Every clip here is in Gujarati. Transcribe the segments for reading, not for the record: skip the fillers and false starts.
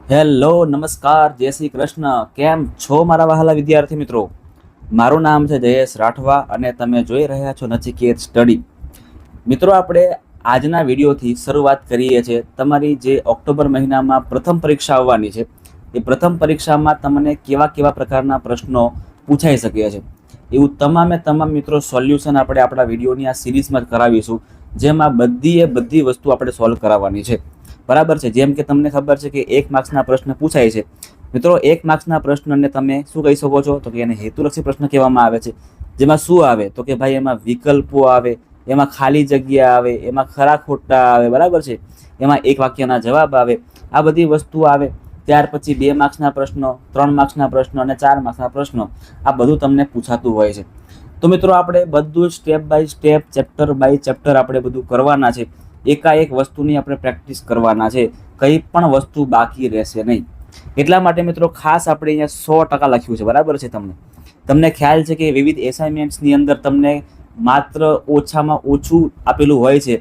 હેલો નમસ્કાર જય શ્રી કૃષ્ણ. કેમ છો મારા વહાલા વિદ્યાર્થી મિત્રો? મારું નામ છે જયેશ રાઠવા અને તમે જોઈ રહ્યા છો નચિકેત સ્ટડી. મિત્રો, આપણે આજના વિડીયોથી શરૂઆત કરીએ છીએ તમારી જે ઓક્ટોબર મહિનામાં પ્રથમ પરીક્ષા આવવાની છે એ પ્રથમ પરીક્ષામાં તમને કેવા કેવા પ્રકારના પ્રશ્નો પૂછાઈ શકે છે એવું તમામે તમામ મિત્રો સોલ્યુશન આપણે આપણા વિડીયોની આ સિરીઝમાં જ કરાવીશું, જેમાં બધી વસ્તુ આપણે સોલ્વ કરાવવાની છે. બરાબર છે? જેમ કે તમને ખબર છે કે 1 માર્ક્સના પ્રશ્ન પૂછાય છે. મિત્રો, 1 માર્ક્સના પ્રશ્નને તમે શું કહી શકો છો તો કે એને હેતુલક્ષી પ્રશ્ન કહેવામાં આવે છે. જેમાં શું આવે તો કે ભાઈ એમાં વિકલ્પો આવે, એમાં ખાલી જગ્યા આવે, એમાં ખરા ખોટા આવે. બરાબર છે? એમાં એક વાક્યના જવાબ આવે. આ બધી વસ્તુ આવે. ત્યાર પછી 2 માર્ક્સના પ્રશ્નો, 3 માર્ક્સના પ્રશ્નો અને 4 માર્ક્સના પ્રશ્નો, આ બધું તમને પૂછાતું હોય છે. તો મિત્રો, આપણે બધું step by step, chapter by chapter આપણે બધું કરવાના છે. એકાએક વસ્તુની આપણે પ્રેક્ટિસ કરવાના છે. કંઈ પણ વસ્તુ બાકી રહેશે નહીં. એટલા માટે મિત્રો ખાસ આપણે અહીંયા 100% લખ્યું છે. બરાબર છે? તમને ખ્યાલ છે કે વિવિધ એસાઇનમેન્ટ્સની અંદર તમને માત્ર ઓછામાં ઓછું આપેલું હોય છે.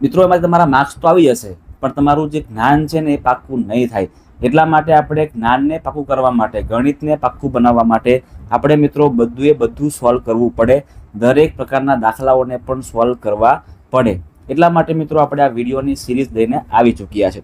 મિત્રો, એમાં તમારા માર્ક્સ તો આવી જશે, પણ તમારું જે જ્ઞાન છે ને એ પાક્કું નહીં થાય. એટલા માટે આપણે જ્ઞાનને પાક્કું કરવા માટે, ગણિતને પાક્કું બનાવવા માટે આપણે મિત્રો બધું સોલ્વ કરવું પડે. દરેક પ્રકારના દાખલાઓને પણ સોલ્વ કરવા પડે. એટલા માટે મિત્રો આપણે આ વિડીયોની સિરીઝ લઈને આવી ચૂક્યા છે.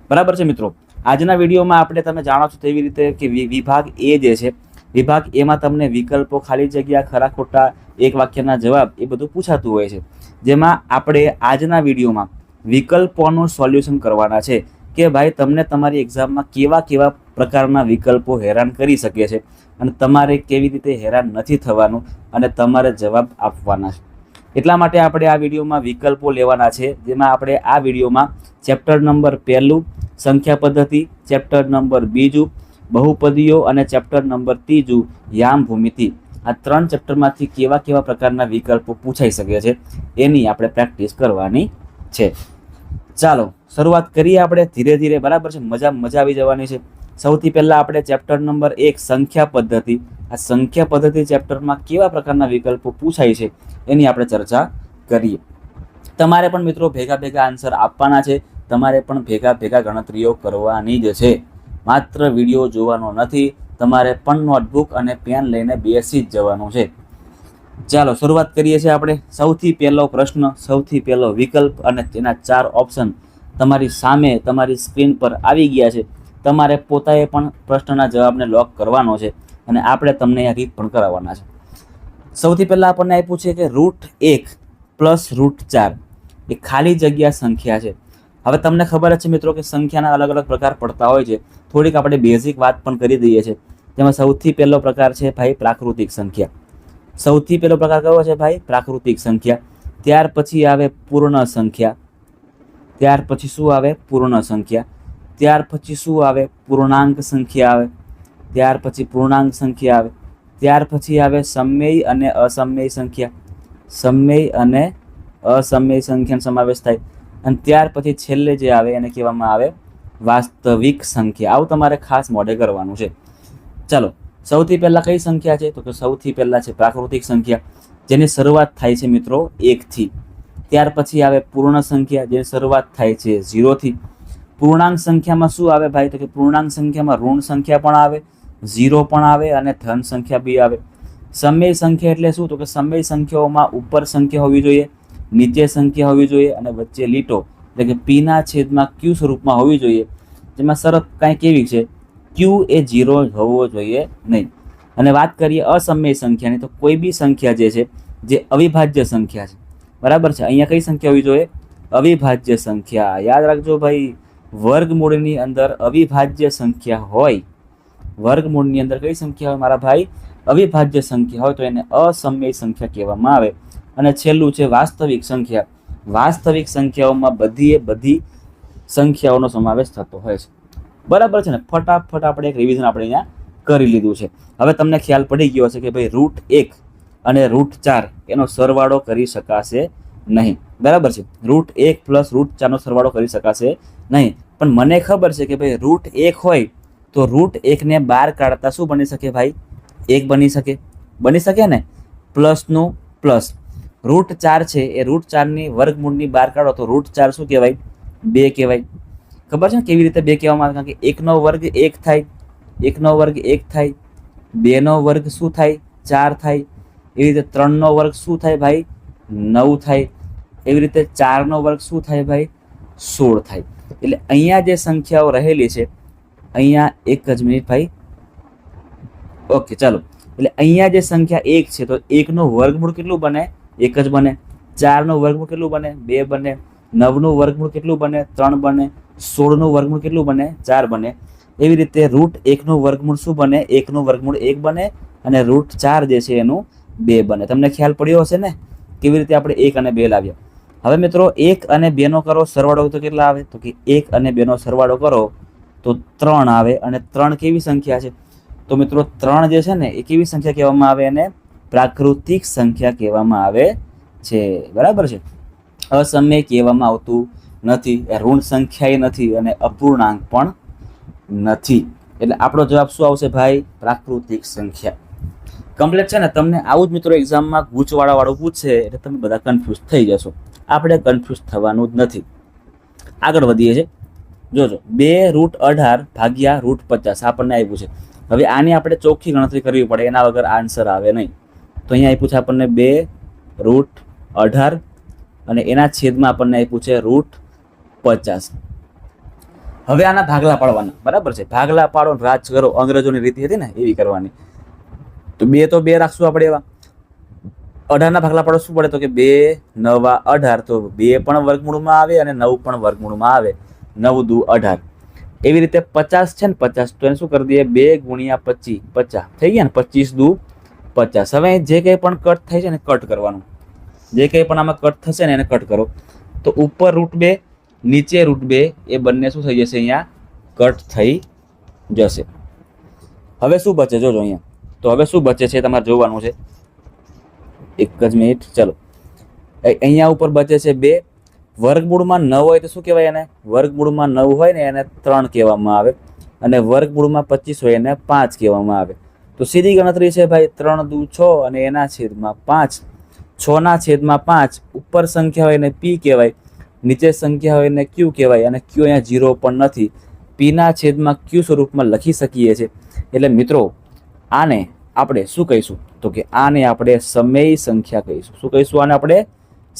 બરાબર છે મિત્રો? આજના વિડીયોમાં આપણે, તમે જાણો છો તેવી રીતે કે વિભાગ એ જે છે, વિભાગ એમાં તમને વિકલ્પો, ખાલી જગ્યા, ખરા ખોટા, એક વાક્યના જવાબ એ બધું પૂછાતું હોય છે. જેમાં આપણે આજના વિડીયોમાં વિકલ્પોનું સોલ્યુશન કરવાના છે કે ભાઈ તમને તમારી એક્ઝામમાં કેવા કેવા પ્રકારના વિકલ્પો હેરાન કરી શકે છે અને તમારે કેવી રીતે હેરાન નથી થવાનું અને તમારે જવાબ આપવાના છે. એટલા માટે આપણે આ વિડીયોમાં વિકલ્પો લેવાના છે. જેમાં આપણે આ વિડીયોમાં ચેપ્ટર નંબર 1 સંખ્યા પદ્ધતિ, ચેપ્ટર નંબર 2 બહુપદીઓ અને ચેપ્ટર નંબર 3 યામ ભૂમિતિ, આ 3 ચેપ્ટરમાંથી કેવા કેવા પ્રકારના વિકલ્પો પૂછાઈ શકે છે એની આપણે પ્રેક્ટિસ કરવાની છે. ચાલો શરૂઆત કરીએ આપણે ધીરે ધીરે. બરાબર છે? મજા આવી જવાની છે. સૌથી પહેલા આપણે ચેપ્ટર નંબર 1 સંખ્યા પદ્ધતિ, આ સંખ્યા પદ્ધતિ ચેપ્ટરમાં કેવા પ્રકારના વિકલ્પો પૂછાય છે એની આપણે ચર્ચા કરીએ. તમારે પણ મિત્રો ભેગા આન્સર આપવાના છે. તમારે પણ ભેગા ગણતરીઓ કરવાની જ છે. માત્ર વિડીયો જોવાનો નથી, તમારે પણ નોટબુક અને પેન લઈને બેસી જ જવાનું છે. ચાલો શરૂઆત કરીએ છીએ આપણે. સૌથી પહેલો પ્રશ્ન, સૌથી પહેલો વિકલ્પ અને તેના 4 ઓપ્શન તમારી સામે, તમારી સ્ક્રીન પર આવી ગયા છે. તમારે પોતાએ પણ પ્રશ્નના જવાબને લોક કરવાનો છે અને આપણે તમને આ રીત પણ કરાવવાના છે. સૌથી પહેલાં આપણને આપ્યું છે કે √1 + √4 એ ખાલી જગ્યા સંખ્યા છે. હવે તમને ખબર જ છે મિત્રો કે સંખ્યાના અલગ અલગ પ્રકાર પડતા હોય છે. થોડીક આપણે બેઝિક વાત પણ કરી દઈએ છીએ. જેમાં સૌથી પહેલો પ્રકાર છે ભાઈ પ્રાકૃતિક સંખ્યા. સૌથી પહેલો પ્રકાર કયો છે ભાઈ? પ્રાકૃતિક સંખ્યા. ત્યાર પછી આવે પૂર્ણ સંખ્યા. ત્યાર પછી શું આવે? પૂર્ણ સંખ્યા. ત્યાર પછી શું આવે? પૂર્ણાંક સંખ્યા આવે. ત્યાર પછી પૂર્ણાંક સંખ્યા આવે. ત્યાર પછી આવે સમમેય અને અસમમેય સંખ્યા. સમમેય અને અસમમેય સંખ્યાનો સમાવેશ થાય. અને ત્યાર પછી છેલ્લે જે આવે એને કહેવામાં આવે વાસ્તવિક સંખ્યા. આવું તમારે ખાસ મોઢે કરવાનું છે. ચાલો, સૌથી પહેલાં કઈ સંખ્યા છે તો કે સૌથી પહેલાં છે પ્રાકૃતિક સંખ્યા, જેની શરૂઆત થાય છે મિત્રો 1 થી. ત્યાર પછી આવે પૂર્ણ સંખ્યા, જેની શરૂઆત થાય છે 0 થી. પૂર્ણાંક સંખ્યામાં શું આવે ભાઈ તો કે પૂર્ણાંક સંખ્યામાં ઋણ સંખ્યા પણ આવે, 0 પણ આવે અને ધન સંખ્યા બી આવે. સમય સંખ્યા એટલે શું તો કે સમય સંખ્યાઓમાં ઉપર સંખ્યા હોવી જોઈએ, નીચે સંખ્યા હોવી જોઈએ અને વચ્ચે લીટો એટલે કે પીના છેદમાં ક્યુ સ્વરૂપમાં હોવી જોઈએ. જેમાં શરત કાંઈ કેવી છે? ક્યુ એ 0 હોવો જોઈએ નહીં. અને વાત કરીએ અસમય સંખ્યાની તો કોઈ બી સંખ્યા જે છે જે અવિભાજ્ય સંખ્યા છે. બરાબર છે? અહીંયા કઈ સંખ્યા હોવી જોઈએ? અવિભાજ્ય સંખ્યા. યાદ રાખજો ભાઈ, વર્ગમૂળની અંદર અવિભાજ્ય સંખ્યા હોય, વર્ગમૂળની અંદર કઈ સંખ્યા હોય મારા ભાઈ? અવિભાજ્ય સંખ્યા હોય તો એને અસમય સંખ્યા કહેવામાં આવે. અને છેલ્લું છે વાસ્તવિક સંખ્યા. વાસ્તવિક સંખ્યાઓમાં બધી સંખ્યાઓનો સમાવેશ થતો હોય છે. બરાબર છે ને? ફટાફટ આપણે એક રિવિઝન આપણે અહીંયા કરી લીધું છે. હવે તમને ખ્યાલ પડી ગયો હશે કે ભાઈ √1 અને √4 એનો સરવાળો કરી શકાશે નહીં. બરાબર છે? √1 + √4 નો સરવાળો કરી શકાશે નહીં. પણ મને ખબર છે કે ભાઈ √1 હોય તો √1 ને બહાર કાઢતા શું બની શકે ભાઈ? 1 બની શકે ને? પ્લસનું પ્લસ. √4 છે એ √4 ની વર્ગમૂળની બહાર કાઢો તો √4 શું કહેવાય? 2 કહેવાય. ખબર છે ને કેવી રીતે 2 કહેવામાં આવે? કારણ કે 1 નો વર્ગ 1 થાય, 1 નો વર્ગ 1 થાય, 2 નો વર્ગ શું થાય? 4 થાય. એવી રીતે 3 નો વર્ગ શું થાય ભાઈ? 9 થાય. એવી રીતે 4 નો વર્ગ શું થાય ભાઈ? 16 થાય. એટલે અહીંયા જે સંખ્યાઓ રહેલી છે, અહીંયા એક જ મિનિટ ભાઈ, ઓકે ચાલો. એટલે અહીંયા જે સંખ્યા 1 છે તો 1 નો વર્ગમૂળ કેટલું બને? 1 જ બને. 4 નો વર્ગમૂળ કેટલું બને? 2 બને. 9 નું વર્ગમૂળ કેટલું બને? 3 બને. 16 નું વર્ગમૂળ કેટલું બને? 4 બને. એવી રીતે √1 નું વર્ગમૂળ શું બને? 1 નું વર્ગમૂળ 1 બને અને √4 જે છે એનું 2 બને. તમને ખ્યાલ પડ્યો હશે ને કેવી રીતે આપણે 1 અને 2 લાવ્યા. હવે મિત્રો 1 અને 2 નો કરો સરવાળો તો કેટલા આવે? તો કે 1 અને 2 નો સરવાળો કરો તો 3 આવે. અને 3 કેવી સંખ્યા છે? તો મિત્રો 3 જે છે ને એ કેવી સંખ્યા કહેવામાં આવે? એને પ્રાકૃતિક સંખ્યા કહેવામાં આવે છે. બરાબર છે. અસમય કહેવામાં આવતું નથી, ઋણ સંખ્યા નથી અને અપૂર્ણાંક પણ નથી. એટલે આપણો જવાબ શું આવશે ભાઈ? પ્રાકૃતિક સંખ્યા. કમ્પ્લીટ છે ને? તમને આવું જ મિત્રો એક્ઝામમાં ગૂંચવાળા વાળું પૂછશે એટલે તમે બધા કન્ફ્યુઝ થઈ જશો. આપણે કન્ફ્યુઝ થવાનું જ નથી. આગળ વધીએ છીએ. જોજો 2√18 ભાગ્યા √50 આપણને આપ્યું છે. હવે આની આપણે ચોખ્ખી ગણતરી કરવી પડે, એના વગર આન્સર આવે નહીં. તો અહીંયા આપ્યું છે આપણને 2√18 અને એના છેદમાં આપણને આપ્યું છે √50. હવે આના ભાગલા પાડવાના. બરાબર છે? ભાગલા પાડો, રાજ કરો, અંગ્રેજોની રીતિ હતી ને એવી કરવાની. તો 2 તો 2 રાખશું આપણે. એવા 18 ના ભાગલા પાડો શું પડે? તો કે 2 × 9 = 18. તો 2 પણ વર્ગમૂળમાં આવે અને 9 પણ વર્ગમૂળમાં આવે. 9 દુ 18. એવી રીતે 50 છે ને 50, તો એને શું કરી દઈએ? 2 × 25 50 થઈ ગયા ને. 25 દુ 50. હવે જે કંઈ પણ કટ થાય છે ને કટ કરવાનું. જે કંઈ પણ આમાં કટ થશે ને એને કટ કરો. તો ઉપર √2 નીચે √2 એ બંને શું થઈ જશે? અહીંયા કટ થઈ જશે. હવે શું બચે જોજો અહીંયા. તો હવે શું બચે છે તમારે જોવાનું છે. એક જ મિનિટ. ચલો, અહીંયા ઉપર બચે છે 2. વર્ગમૂળમાં 9 હોય તો શું કહેવાય એને? વર્ગમૂળમાં 9 હોય ને એને 3 કહેવામાં આવે અને વર્ગમૂળમાં 25 હોય એને 5 કહેવામાં આવે. તો સીધી ગણતરી છે ભાઈ. 3 દુ 6 અને એના છેદમાં 5. 6 ના છેદમાં 5. ઉપર સંખ્યા હોય એને p કહેવાય, નીચે સંખ્યા હોય એને q કહેવાય અને q અહીંયા 0 પણ નથી. p ના છેદમાં q સ્વરૂપમાં લખી શકીએ છીએ. એટલે મિત્રો આને આપણે શું કહીશું? તો કે આને આપણે સમય સંખ્યા કહીશું. શું કહીશું આને આપણે?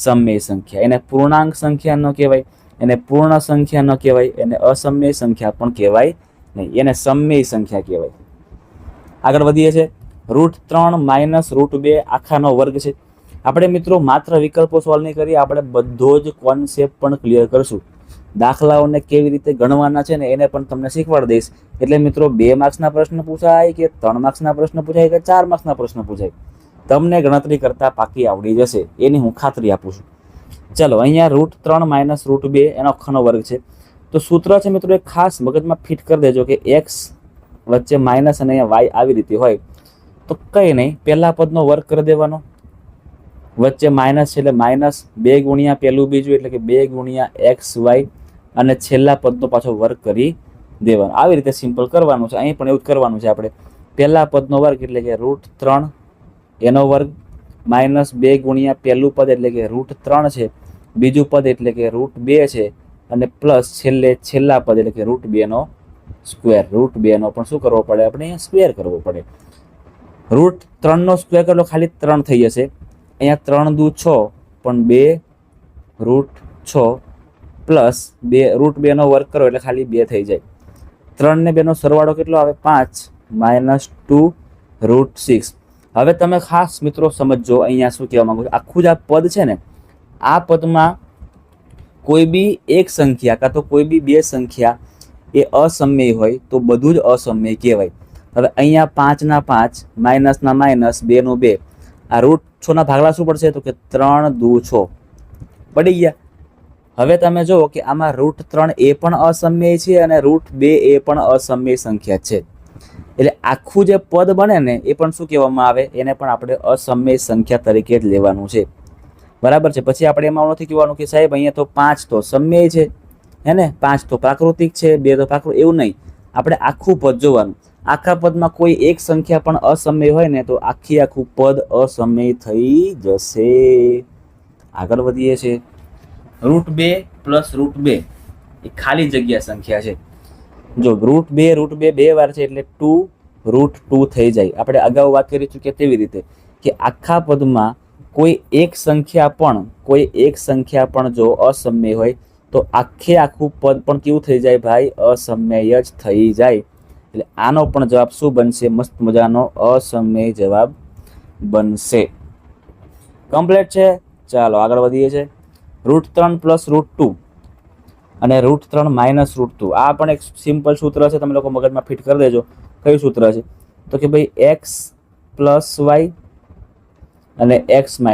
સમય સંખ્યા. એને પૂર્ણાંક સંખ્યા ન કહેવાય, એને પૂર્ણ સંખ્યા ન કહેવાય, એને અસમય સંખ્યા પણ કહેવાય નહીં, એને સમય સંખ્યા કહેવાય. આગળ વધીએ છીએ. √3 - √2 આખાનો વર્ગ છે. આપણે મિત્રો માત્ર વિકલ્પો સોલ્વ નહીં કરીએ, આપણે બધો જ કોન્સેપ્ટ પણ ક્લિયર કરશું. દાખલાઓને કેવી રીતે ગણવાના છે ને એને પણ તમને શીખવાડી દઈશ. એટલે મિત્રો 2 માર્ક્સના પ્રશ્ન પૂછાય કે 3 માર્ક્સના પ્રશ્ન પૂછાય કે 4 માર્ક્સના પ્રશ્ન પૂછાય, તમને ગણતરી કરતા પાકી આવડી જશે, એની હું ખાતરી આપું છું. ચલો, અહીંયા √3 - √2 એનો આખાનો વર્ગ છે. તો સૂત્ર છે મિત્રો એક ખાસ મગજમાં ફિટ કરી દેજો કે x વચ્ચે માઇનસ અને અહીંયા y આવી રીતે હોય તો કંઈ નહીં, પહેલા પદનો વર્ગ કરી દેવાનો. વચ્ચે માઇનસ છે એટલે -2 × પહેલું બીજું એટલે કે 2 × xy અને છેલ્લા પદનો પાછો વર્ગ કરી દેવાનો. આવી રીતે સિમ્પલ કરવાનું છે. અહીં પણ એવું જ કરવાનું છે. આપણે પહેલા પદનો વર્ગ એટલે કે √3 એનો વર્ગ -2 × પહેલું પદ એટલે કે √3 છે, બીજું પદ એટલે કે √2 છે અને પ્લસ છેલ્લા પદ એટલે કે √2 નો સ્ક્વેર. √2 નો પણ શું કરવો પડે? આપણે અહીંયા સ્ક્વેર કરવો પડે. √3 નો સ્ક્વેર કરો ખાલી 3 થઈ જશે. અહીંયા 3 દુ 6 પણ 2 √6 પ્લસ 2 √2 નો વર્ગ કરો એટલે ખાલી 2 થઈ જાય. 3 ને 2 નો સરવાળો કેટલો આવે? 5 -2 √6. હવે તમે ખાસ મિત્રો સમજો, અહીંયા શું કહેવા માંગુ છું. આખું જ આ પદ છે ને, આ પદમાં કોઈ બી એક સંખ્યા કાં તો કોઈ બી 2 સંખ્યા એ અસમય હોય તો બધું જ અસમય કહેવાય. હવે અહીંયા 5 ના 5 માઇનસ ના માઇનસ 2 નું 2. આ √6 ના ભાગલા શું પડશે? તો કે 3 દુ 6 પડી ગયા. હવે તમે જુઓ કે આમાં √3 એ પણ અસમય છે અને √2 એ પણ અસમય સંખ્યા છે. એટલે આખું જે પદ બને ને એ પણ શું કહેવામાં આવે? એને પણ આપણે અસમય સંખ્યા તરીકે જ લેવાનું છે. બરાબર છે? પછી આપણે એમાં નથી કહેવાનું કે સાહેબ અહીંયા તો 5 તો સમય છે, હે ને, 5 તો પ્રાકૃતિક છે, 2 તો પ્રાકૃતિક, એવું નહીં. આપણે આખું પદ જોવાનું. આખા પદમાં કોઈ એક સંખ્યા પણ અસમય હોય ને તો આખું પદ અસમય થઈ જશે. આગળ વધીએ છીએ. √2 + √2 એ ખાલી જગ્યા સંખ્યા છે. જો રૂટ બે બે વાર છે એટલે 2√2 થઈ જાય. આપણે અગાઉ વાત કરી ચૂક્યા તેવી રીતે કે આખા પદમાં કોઈ એક સંખ્યા પણ જો અસમય હોય તો આખું પદ પણ કેવું થઈ જાય ભાઈ? અસમય જ થઈ જાય. એટલે આનો પણ જવાબ શું બનશે? મસ્ત મજાનો અસમય જવાબ બનશે. કમ્પ્લીટ છે. ચાલો આગળ વધીએ છીએ. √3 + √2 અને √3 - √2 આ પણ એક સિમ્પલ સૂત્ર છે, તમે લોકો મગજમાં ફિટ કરી દેજો. કયું સૂત્ર છે? તો કે ભાઈ x + y અને x - y.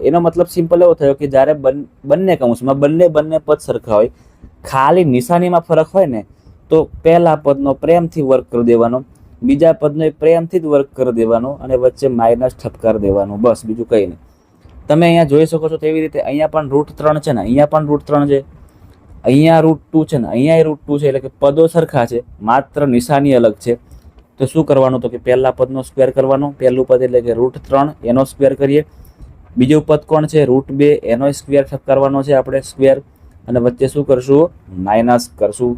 એનો મતલબ સિમ્પલ એવો થયો કે જ્યારે બંને કૌંસમાં બંને પદ સરખા હોય, ખાલી નિશાનીમાં ફરક હોય ને તો પહેલા પદનો પ્રેમથી વર્ક કરી દેવાનો, બીજા પદનો પ્રેમથી જ વર્ક કરી દેવાનો અને વચ્ચે માઇનસ ઠપકાર દેવાનું, બસ બીજું કંઈ નહીં. તમે અહીંયા જોઈ શકો છો તેવી રીતે અહીંયા પણ √3 છે ને, અહીંયા પણ √3 છે, અહીંયા √2 છે ને, અહીંયા √2 છે. એટલે કે પદો સરખા છે, માત્ર નિશાની અલગ છે. તો શું કરવાનું? તો કે પહેલા પદનો સ્ક્વેર કરવાનો. પહેલું પદ એટલે કે √3 એનો સ્ક્વેર કરીએ. બીજું પદ કોણ છે? √2 એનો સ્ક્વેર કરવાનો છે આપણે સ્ક્વેર, અને વચ્ચે શું કરશું? માઇનસ કરશું.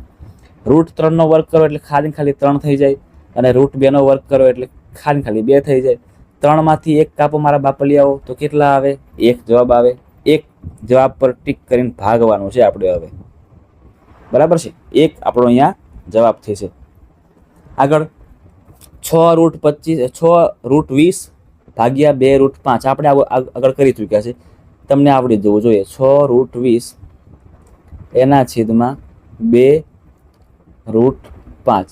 √3 નો વર્ક કરો એટલે ખાલી 3 થઈ જાય, અને √2 નો વર્ક કરો એટલે ખાલી 2 થઈ જાય. 3 માંથી 1 કાપો મારા બાપલિયાઓ, તો કેટલા આવે? 1 જવાબ આવે. 1 જવાબ પર ટીક કરીને ભાગવાનું છે આપણે હવે, બરાબર છે? 1 આપણો અહીંયા જવાબ થશે. આગળ 6√20 ભાગ્યા 2√5 આપણે આગળ કરી ચૂક્યા છે, તમને આવડી જવું જોઈએ. 6√20 એના છેદમાં 2√5.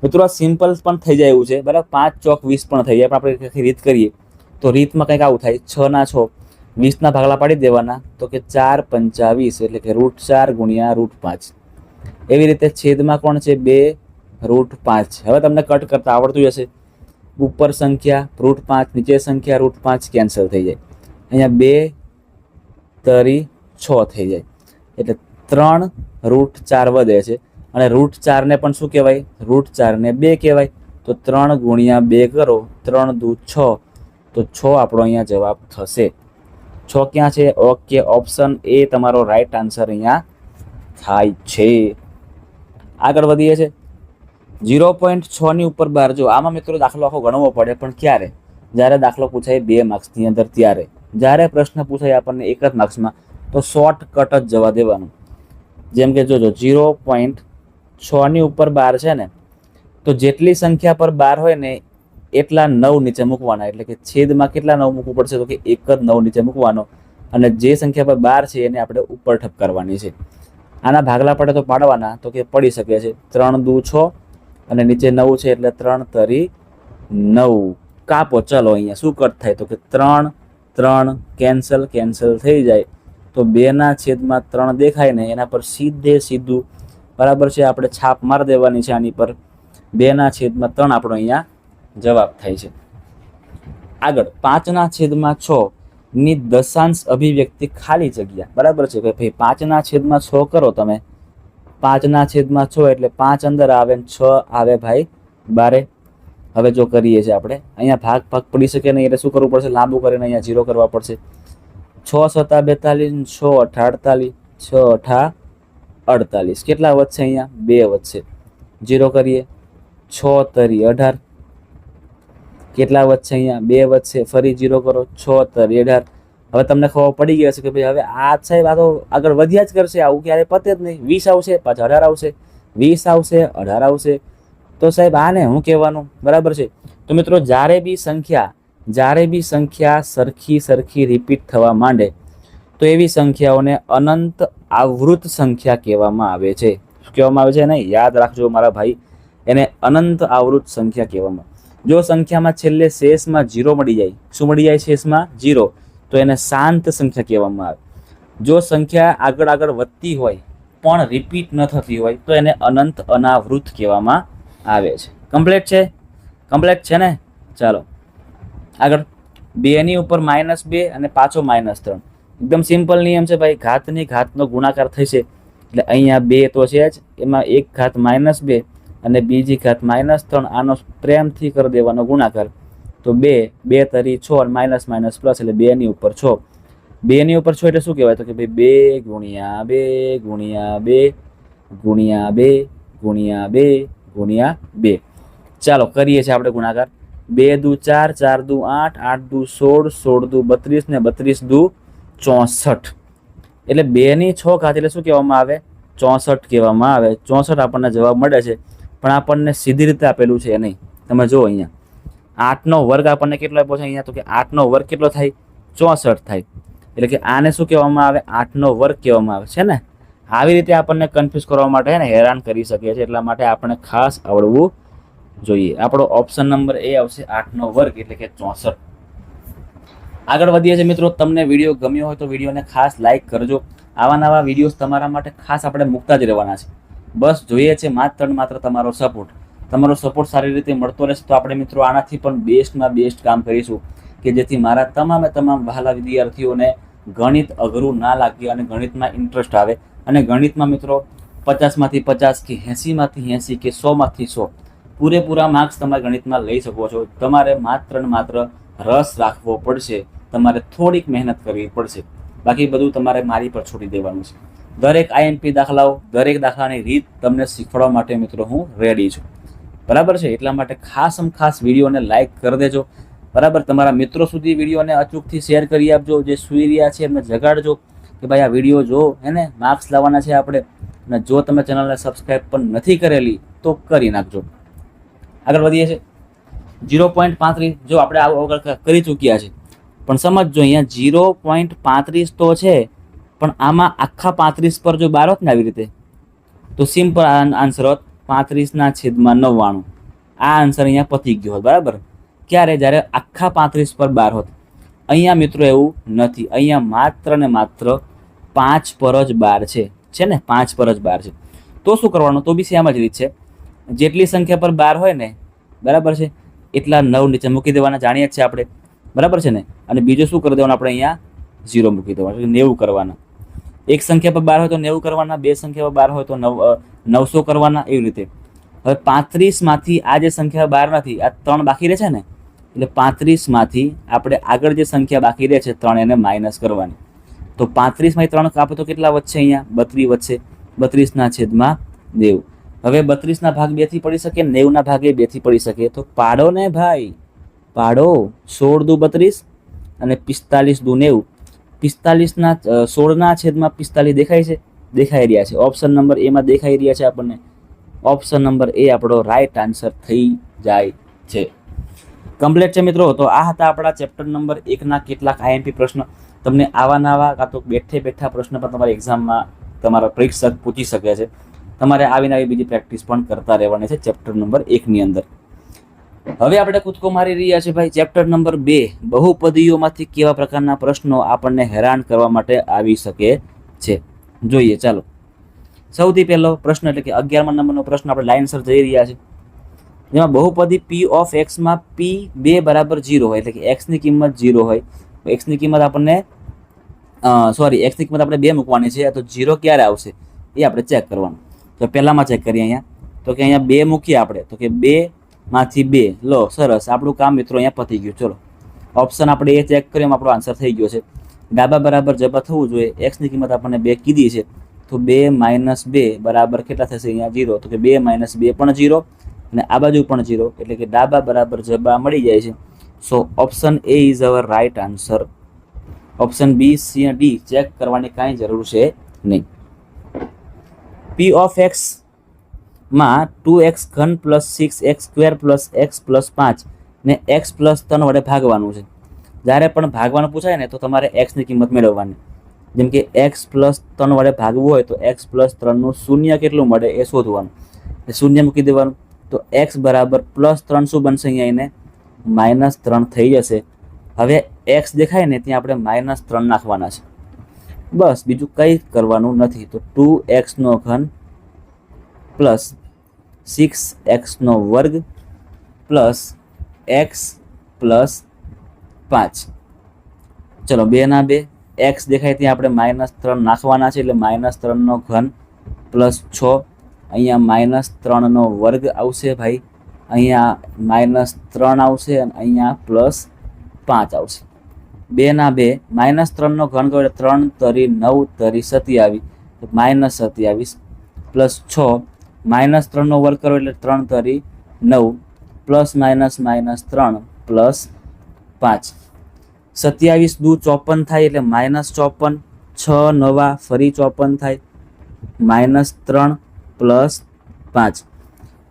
મિત્રો આ સિમ્પલ પણ થઈ જાય એવું છે, બરાબર? 5 ચોક 20 પણ થઈ જાય. પણ આપણે રીત કરીએ તો રીતમાં કંઈક આવું થાય: 6 ના 6, 20 ના ભાગલા પાડી દેવાના, તો કે 4 × 5 = 20, એટલે કે √4 × √5. એવી રીતે છેદમાં કોણ છે? 2√5. હવે તમને કટ કરતા આવડતું હશે. ઉપર સંખ્યા √5, નીચે સંખ્યા √5 કેન્સલ થઈ જાય. અહીંયા 2 તરી 6 થઈ જાય, એટલે 3√4 વધે છે. અને √4 ને પણ શું કહેવાય? √4 ને 2 કહેવાય. તો 3 × 2 કરો, 3 × 2 = 6, તો 6 આપણો અહીંયા જવાબ થશે. 6 ક્યાં છે? ઓકે, ઓપ્શન એ તમારો રાઈટ આન્સર અહીંયા થાય છે. આગળ વધીએ છીએ. 0.6 ની ઉપર 12. જો આમાં મિત્રો દાખલો આખો ગણવો પડે, પણ ક્યારે? જ્યારે દાખલો પૂછાય 2 માર્ક્સની અંદર ત્યારે. જ્યારે પ્રશ્ન પૂછાય આપણને 1 જ માર્ક્સમાં તો શોર્ટકટ જ જવા દેવાનું. જેમ કે જોજો 0.6 ની ઉપર 12 છે ને, તો જેટલી સંખ્યા પર 12 હોય ને એટલા 9 નીચે મૂકવાના. એટલે કે છેદમાં કેટલા 9 મૂકવું પડશે? તો કે 1 જ 9 નીચે મૂકવાનો, અને જે સંખ્યા પર 12 છે એને આપણે ઉપર ઠપકારવાની છે. આના ભાગલા પડે તો પાડવાના, તો કે પડી શકે છે. 3 × 2 = 6 અને નીચે 9 છે એટલે 3 તરી 9. કાપો. ચલો અહીંયા શું કટ થાય? તો કે 3 3 કેન્સલ થઈ જાય. તો 2/3 દેખાય ને એના પર સીધું, બરાબર છે, આપણે છાપ મારી દેવાની છે આની પર. 2/3 આપણો અહીંયા જવાબ થાય છે. આગળ 5/6 ની દશાંશ અભિવ્યક્તિ ખાલી જગ્યા, બરાબર છે? ભાઈ 5/6 કરો તમે. 5/6 એટલે 5 અંદર આવે ને 6 આવે ભાઈ બારે. હવે જો કરીએ છીએ આપણે અહીંયા ભાગ પડી શકે નહીં, એટલે શું કરવું પડશે? લાંબુ કરીને અહીંયા 0 કરવા પડશે. 6 × 7 = 42, 6 × 8 = 48, 6 × 8 = 48. કેટલા વધશે? અહીંયા 2 વધશે. 0 કરીએ. 6 તરી 18. કેટલા વધશે? અહીંયા 2 વધશે. ફરી 0 કરો. 6 તરી 18. હવે તમને ખબર પડી ગઈ હશે કે ભાઈ હવે આ સાહેબ આ તો આગળ વધ્યા જ કરશે, આવું ક્યારે પતે જ નહીં. 20 આવશે, પાછા 18 આવશે, 20 આવશે, 18 આવશે. તો સાહેબ આને હું કહેવાનું? બરાબર છે? તો મિત્રો જ્યારે બી સંખ્યા સરખી રિપીટ થવા માંડે તો એવી સંખ્યાઓને અનંત આવૃત સંખ્યા કહેવામાં આવે છે. શું કહેવામાં આવે છે? એને યાદ રાખજો મારા ભાઈ, એને અનંત આવૃત સંખ્યા કહેવામાં. જો સંખ્યામાં છેલ્લે શેષમાં 0 મળી જાય, શું મળી જાય? શેષમાં 0, તો એને શાંત સંખ્યા કહેવામાં આવે. જો સંખ્યા આગળ વધતી હોય પણ રિપીટ ન થતી હોય તો એને અનંત અનાવૃત કહેવામાં આવે છે. કમ્પ્લીટ છે ને? ચાલો આગળ. 2 ની ઉપર -2 અને પાછો -3. એકદમ સિમ્પલ નિયમ છે ભાઈ. ઘાતની ઘાતનો ગુણાકાર થશે એટલે અહીંયા 2 તો છે જ, એમાં 1 ઘાત -2 અને બીજી ઘાત -3. આનો પ્રેમથી કરી દેવાનો ગુણાકાર. તો 2 તરી 6 અને માઇનસ પ્લસ એટલે 2 ની ઉપર 6. 2 ની ઉપર 6 એટલે શું કહેવાય? તો કે ભાઈ 2 × 2 × 2 ગુણ્યા 2 ગુણ્યા 2 ગુણ્યા 2. ચાલો કરીએ છીએ આપણે ગુણાકાર. 2 દુ 4, 4 દુ 8, 8 દુ 16, 16 દુ 32 ને 32 દુ 64. એટલે 2 ની 6 ઘાત એટલે શું કહેવામાં આવે? 64 કહેવામાં આવે. 64 આપણને જવાબ મળે છે, પણ આપણને સીધી રીતે આપેલું છે નહીં. તમે જુઓ અહીંયા 8 નો વર્ગ આપણને કેટલો આપ્યો છે અહીંયા? તો કે 8 નો વર્ગ કેટલો થાય? 64 થાય. એટલે કે આને શું કહેવામાં આવે? 8 નો વર્ગ કહેવામાં આવે છે ને. આવી રીતે આપણને કન્ફ્યુઝ કરવા માટે ને હેરાન કરી શકે છે. એટલા માટે આપણે ખાસ આવડવું જોઈએ. આપણો ઓપ્શન નંબર એ આવશે 8 નો વર્ગ એટલે કે 64. આગળ વધીએ છીએ મિત્રો. તમને વિડીયો ગમ્યો હોય તો વિડીયોને ખાસ લાઇક કરજો. આવા નવા વિડીયોઝ તમારા માટે ખાસ આપણે મૂકતા જ રહેવાના છે. બસ જોઈએ છે માત્ર તમારો સપોર્ટ. તમારો સપોર્ટ સારી રીતે મળતો રહેશે તો આપણે મિત્રો આનાથી પણ બેસ્ટમાં બેસ્ટ કામ કરીશું, કે જેથી મારા તમામ વહાલા વિદ્યાર્થીઓને ગણિત અઘરું ના લાગે અને ગણિતમાં ઇન્ટરેસ્ટ આવે. અને ગણિતમાં મિત્રો 50 માંથી 50 કે 80 માંથી 80 કે 100 માંથી 100 પૂરેપૂરા માર્ક્સ તમારે ગણિતમાં લઈ શકો છો. તમારે માત્ર રસ રાખવો પડશે, તમારે થોડીક મહેનત કરવી પડશે. બાકી બધું તમારે મારી પર છોડી દેવાનું છે. દરેક આઈએમપી દાખલાઓ, દરેક દાખલાની રીત તમને શીખવાડવા માટે મિત્રો હું રેડી છું. બરાબર છે? એટલા માટે ખાસ વિડીયોને લાઇક કરી દેજો. બરાબર, તમારા મિત્રો સુધી વિડીયોને અચૂકથી શેર કરી આપજો. જે સુઈ રહ્યા છે એમને જગાડજો કે ભાઈ આ વિડીયો જો, એને માર્ક્સ લાવવાના છે આપણે. અને જો તમે ચેનલને સબસ્ક્રાઈબ પણ નથી કરેલી તો કરી નાખજો. આગળ વધીએ છીએ. 0.35 જો આપણે આવું કરી ચૂક્યા છે, પણ સમજજો અહીંયા 0.35 તો છે, પણ આમાં આખા 35 પર જો 12 હોત ને આવી રીતે તો સિમ્પલ આન્સર હોત 35/99. આ આન્સર અહીંયા પતી ગયો હોત. બરાબર, ક્યારે? જ્યારે આખા 35 પર 12 હોત. અહીંયા મિત્રો એવું નથી. અહીંયા માત્ર 5 પર જ 12 છે ને, 5 પર જ 12 છે. તો શું કરવાનું? તો બી સેમ જ રીત છે. જેટલી સંખ્યા પર 12 હોય ને, બરાબર છે, એટલા 9 નીચે મૂકી દેવાના, જાણીએ છીએ આપણે. બરાબર છે ને. અને બીજું શું કરી દેવાનું? આપણે અહીંયા 0 મૂકી દેવાનું, 90 કરવાના. એક સંખ્યા પર 12 હોય તો 90 કરવાના, બે સંખ્યા પર 12 હોય તો 900 કરવાના, એવી રીતે. હવે 35 માંથી આ જે સંખ્યા 12 નથી, આ 3 બાકી રહે છે ને, એટલે 35 માંથી આપણે આગળ જે સંખ્યા બાકી રહે છે 3 એને માઇનસ કરવાની. તો 35 માંથી 3 કાપો તો કેટલા વધશે? અહીંયા 32 વધશે. 32/90. હવે 32 ના ભાગ 2 થી પડી શકે, 90 ના ભાગે 2 થી પડી શકે. તો પાડો ને ભાઈ, પાડો. 16 દુ 32 અને 45 દુ 90. 16/45 દેખાય છે? દેખાઈ રહ્યા છે. ઓપ્શન નંબર એ માં દેખાઈ રહ્યા છે આપણને. ઓપ્શન નંબર એ આપણો રાઈટ આન્સર થઈ જાય છે. કમ્પ્લીટ છે મિત્રો. તો આ હતા આપણા ચેપ્ટર નંબર 1 ના કેટલાક આઈએમપી પ્રશ્ન. તમને આવા નવા કાં તો બેઠા પ્રશ્ન પણ તમારી એક્ઝામમાં તમારા પરીક્ષક પૂછી શકે છે. તમારે આવી બીજી પ્રેક્ટિસ પણ કરતા રહેવાની છે ચેપ્ટર નંબર 1 ની અંદર. હવે આપણે કૂદકો મારી રહ્યા છે ભાઈ ચેપ્ટર નંબર 2, બહુપદીઓમાંથી કેવા પ્રકારના પ્રશ્નો આપણને હેરાન કરવા માટે આવી શકે છે. જોઈએ ચાલો. સૌથી પહેલો પ્રશ્ન એટલે કે 11મા નંબરનો પ્રશ્ન આપણે લાઇનસર જઈ રહ્યા છે. જેમાં બહુપદી p ઓફ x માં p2 બરાબર 0 હોય, એટલે કે x ની કિંમત 0 હોય. x ની કિંમત આપણે 2 મૂકવાની છે. તો 0 ક્યારે આવશે એ આપણે ચેક કરવાનું. તો પહેલામાં ચેક કરીએ અહીંયા. તો કે અહીંયા 2 મૂકીએ આપણે. તો કે 2 માંથી 2 લો, સરસ. આપણું કામ મિત્રો અહીંયા પતી ગયું. ચલો ઓપ્શન આપણે એ ચેક કરીએ, આપણો આન્સર થઈ ગયો છે. ડાબા બરાબર જબા થવું જોઈએ. x ની કિંમત આપણને 2 કીધી છે. તો 2 - 2 બરાબર કેટલા થશે? અહીંયા 0. તો કે 2 - 2 પણ 0 અને આ બાજુ પણ 0, એટલે કે ડાબા બરાબર જબા મળી જાય છે. So option A is our right answer. Option B, C અને ડી ચેક કરવાની કાંઈ જરૂર છે નહીં. p ઓફ x માં 2x³ + 6x² + x + 5 ને x + 3 વડે ભાગવાનું છે. જ્યારે પણ ભાગવાનું પૂછાય ને તો તમારે x ની કિંમત મેળવવાની. જેમ કે x + 3 વડે ભાગવું હોય તો x + 3 નું શૂન્ય કેટલું મળે એ શોધવાનું. શૂન્ય મૂકી દેવાનું. તો x બરાબર +3 શું બનશે? અહીંયા એને -3 થઈ જશે. હવે x દેખાય ને ત્યાં આપણે -3 નાખવાના છે. બસ, બીજું કંઈ કરવાનું નથી. તો 2x³ + 6x² + x + 5. ચલો 2 ના 2, x દેખાય ત્યાં આપણે -3 નાખવાના છે. એટલે -3³ + 6. અહીંયા -3² આવશે ભાઈ. અહીંયા -3 આવશે અને અહીંયા +5 આવશે. 2 ના 2, -3 નો ઘન કરો એટલે 3 તરી 9 તરી 27, -27. પ્લસ 6 માઇનસ 3નો વર્ગ કરો એટલે 3 તરી 9 પ્લસ માઇનસ માઇનસ 3 પ્લસ 5 27 દુ 54 થાય એટલે માઇનસ 54 6 નવા ફરી 54 થાય માઇનસ 3 પ્લસ 5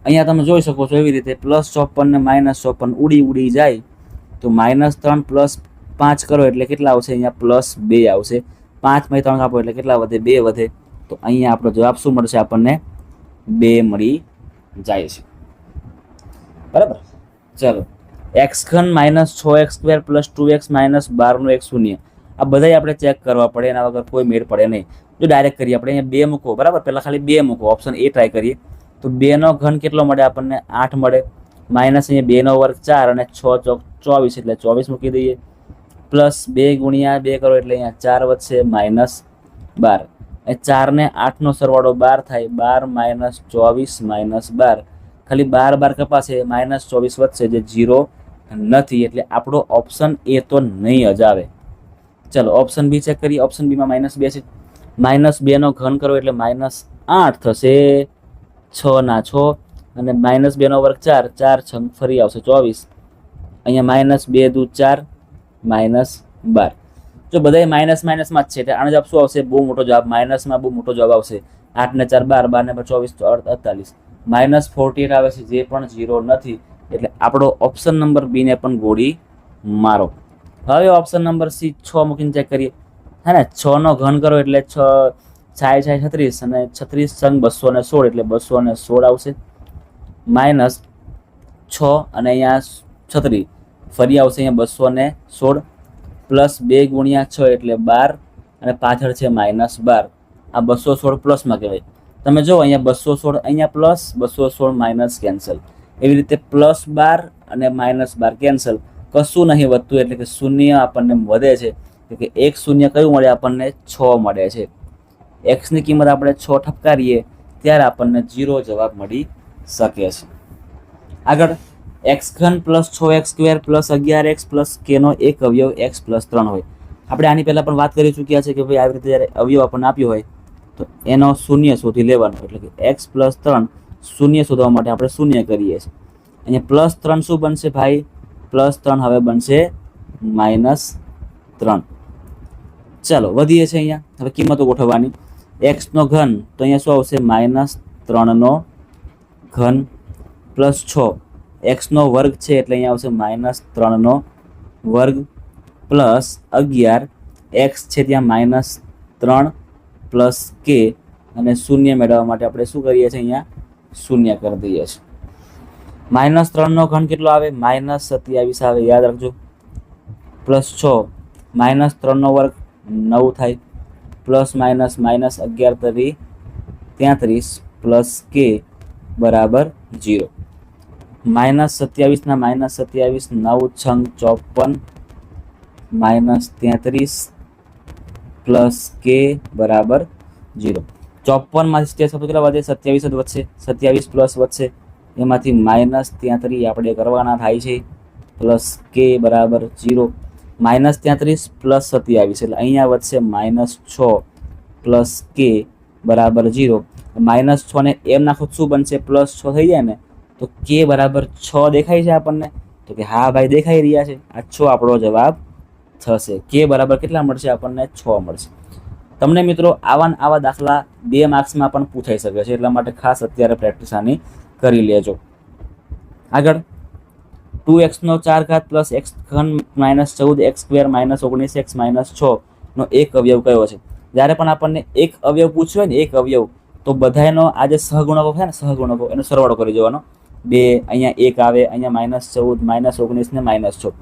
અહીંયા તમે જોઈ શકો છો એવી રીતે પ્લસ 54 ને માઇનસ 54 ઉડી જાય તો માઇનસ 3 પ્લસ 5 કરો એટલે કેટલા આવશે? અહીંયા પ્લસ 2 આવશે. 5 માંથી 3 કાપો એટલે કેટલા વધે? 2 વધે. તો અહીંયા આપણો જવાબ શું મળશે? આપણને 2 મળી જાય છે. બરાબર. ચલો એક્સ ઘન minus 6x² plus 2x minus 12 નો 1 0 આ બધા આપણે ચેક કરવા પડે, એના વગર કોઈ મેળ પડે નહીં. જો ડાયરેક્ટ કરીએ આપણે અહીંયા 2 મૂકો. બરાબર, પહેલાં ખાલી 2 મૂકો, ઓપ્શન એ ટ્રાય કરીએ તો 2 નો ઘન કેટલો મળે આપણને? 8 મળે. માઇનસ અહીંયા 2 નો વર્ગ 4 અને 6 ચોક 24 એટલે 24 મૂકી દઈએ. પ્લસ 2 ગુણ્યા 2 કરો એટલે અહીંયા 4 વધશે માઇનસ 12. એ 4 ને 8 નો સરવાળો 12 થાય. 12 માઇનસ 24 માઇનસ 12 ખાલી 12 કપાશે, માઇનસ 24 વધશે જે 0 નથી, એટલે આપણો ઓપ્શન એ તો નહીં જ આવે. ચલો ઓપ્શન બી ચેક કરીએ. ઓપ્શન બીમાં માઇનસ 2 છે. માઇનસ 2 નો ઘન કરો એટલે માઇનસ 8 થશે. 6 ના 6 અને માઇનસ 2 નો વર્ગ 4 4 છંગ ફરી આવશે 24. અહીંયા માઇનસ 2 દુ 4 માઇનસ 12. જો બધા માઇનસ માઇનસમાં જ છે એટલે આનો જવાબ શું આવશે? બહુ મોટો જવાબ, માઇનસમાં બહુ મોટો જવાબ આવશે. 8 ને 4 12, 12 ને 24 48 માઇનસ 48 આવે છે જે પણ 0 નથી, એટલે આપણો ઓપ્શન નંબર બી ને પણ ગોળી મારો. હવે ઓપ્શન નંબર સી 6 મૂકીને ચેક કરીએ. હે ને 6 નો ઘન કરો એટલે 6 6 36 અને 36 સંગ 216 એટલે 216 આવશે. માઇનસ 6 અને અહીંયા 36 ફરી આવશે અહીંયા 216 પ્લસ 2 ગુણ્યા 6 એટલે 12 અને પાછળ છે માઇનસ 12. આ 216 પ્લસમાં કહેવાય. તમે જો અહીંયા 216 અહીંયા પ્લસ 216 માઇનસ કેન્સલ. એવી રીતે પ્લસ 12 અને માઇનસ 12 કેન્સલ, કશું નહીં વધતું, એટલે કે શૂન્ય આપણને વધે છે. એટલે કે 1 શૂન્ય કયું મળે આપણને? 6 મળે છે. એક્સની કિંમત આપણે 6 ઠપકારીએ ત્યારે આપણને 0 જવાબ મળી શકે છે. આગળ એક્સ ઘન plus 6x² plus 11x plus k નો એક અવયવ x પ્લસ 3 હોય. આપણે આની પહેલાં પણ વાત કરી ચૂક્યા છે કે ભાઈ આવી રીતે જ્યારે અવયવ આપણને આપ્યો હોય તો એનો શૂન્ય શોધી લેવાનો. એટલે કે x પ્લસ 3 શૂન્ય શોધવા માટે આપણે શૂન્ય કરીએ છીએ. અહીંયા પ્લસ 3 શું બનશે ભાઈ? પ્લસ 3 હવે બનશે માઇનસ 3. ચાલો વધીએ છીએ. અહીંયા હવે કિંમતો ગોઠવવાની. એક્સ નો ઘન તો અહીંયા શું આવશે? માઇનસ 3 નો ઘન પ્લસ 6 એક્સ નો વર્ગ છે એટલે અહીંયા આવશે માઇનસ 3 નો વર્ગ પ્લસ 11 એક્સ છે ત્યાં માઇનસ 3 પ્લસ કે અને શૂન્ય મેળવવા માટે આપણે શું કરીએ છીએ? અહીંયા શૂન્ય કરી દઈએ છીએ. માઇનસ 3 નો ઘન કેટલો આવે? માઇનસ 27 આવે, યાદ રાખજો. પ્લસ 6 માઇનસ 3 નો વર્ગ 9 થાય. પ્લસ માઇનસ માઇનસ 11 તરી 33 પ્લસ કે બરાબર 0. માઇનસ 27 ના માઇનસ 27 9 છંગ 54 માઇનસ 33 પ્લસ કે બરાબર 0. 54 માંથી 27 કેટલા વધે? 27 જ વધશે. 27 પ્લસ વધશે એમાંથી માઇનસ 33 આપણે કરવાના થાય છે પ્લસ કે બરાબર 0. માઇનસ 33 પ્લસ 27 એટલે અહીંયા વધશે માઇનસ 6 પ્લસ કે બરાબર 0. માઇનસ 6 ને એમ નાખો શું બનશે? પ્લસ 6 થઈ જાય ને તો કે બરાબર 6 દેખાય છે આપણને? તો કે હા ભાઈ દેખાઈ રહ્યા છે. આ 6 આપણો જવાબ થશે. કે બરાબર કેટલા મળશે આપણને? 6 મળશે. તમને મિત્રો આવા દાખલા 2 માર્ક્સમાં પણ પૂછાઈ શકે છે, એટલા માટે ખાસ અત્યારે પ્રેક્ટિસ આની કરી લેજો. આગળ 2x નો 4 ઘાત પ્લસ x ઘન minus 14x² minus 19x minus 6 નો એક અવયવ કયો છે? જ્યારે પણ આપણને એક અવયવ પૂછ્યો હોય ને, એક અવયવ, તો બધાનો આ જે સહગુણકો છે ને, સહગુણકો એનો સરવાળો કરી દેવાનો. 2 અહીંયા 1 આવે, અહીંયા માઇનસ 14 માઇનસ 19 ને માઇનસ 6,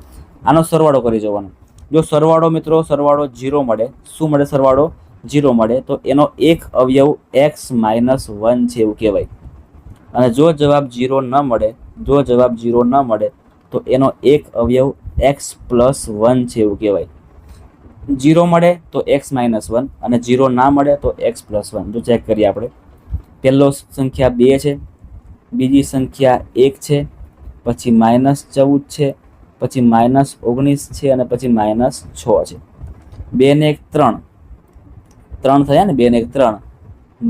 આનો સરવાળો કરી જવાનો. જો સરવાળો મિત્રો સરવાળો 0 મળે, શું મળે? સરવાળો 0 મળે તો એનો એક અવયવ x માઇનસ 1 છે એવું કહેવાય. અને જો જવાબ 0 ન મળે, તો એનો એક અવયવ x પ્લસ 1 છે એવું કહેવાય. 0 મળે તો x માઇનસ 1 અને 0 ના મળે તો x પ્લસ 1. જો ચેક કરીએ આપણે. પહેલો સંખ્યા 2 છે, બીજી સંખ્યા 1 છે, પછી માઇનસ 14 છે, પછી માઇનસ 19 છે અને પછી માઇનસ 6 છે. 2 ને 1 3 થયા ને, 2 ને 1 3